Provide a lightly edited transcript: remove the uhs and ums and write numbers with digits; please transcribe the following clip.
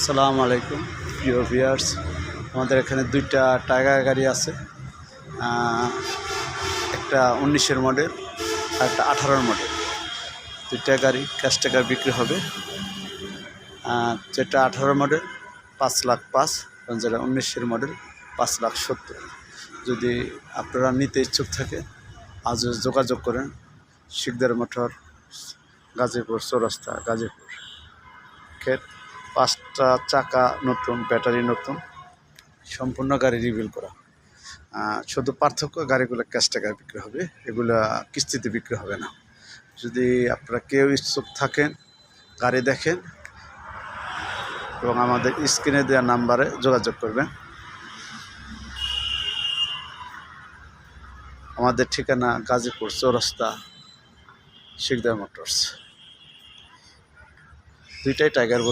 আসসালামু আলাইকুম প্রিয় ভিউয়ার্স, আমাদের এখানে দুইটা টাইগার গাড়ি আছে। একটা 19-এর মডেল আর একটা 18-এর মডেল। দুইটা গাড়ি ক্যাশ টাকার বিক্রি হবে। যেটা 18 মডেল 5,05,000, যেটা 19-এর মডেল 5,70,000। যদি আপনারা নিতে ইচ্ছুক থাকে আজ যোগাযোগ করেন। শিকদার মোটর, গাজীপুর চৌরাস্তা, গাজীপুর। ক্ষেত 5টা চাকা নতুন, ব্যাটারি নতুন, সম্পূর্ণ গাড়ি রিভিল করা। শুধু পার্থক্য গাড়িগুলো ক্যাশ টাকায় বিক্রি হবে, এগুলা কিস্তিতে বিক্রি হবে না। যদি আপনারা কেউ ইচ্ছুক থাকেন গাড়ি দেখেন এবং আমাদের স্ক্রিনে দেওয়া নাম্বারে যোগাযোগ করবেন। আমাদের ঠিকানা গাজীপুর চৌরাস্তা, শিকদার মোটরস। দুইটাই টাইগার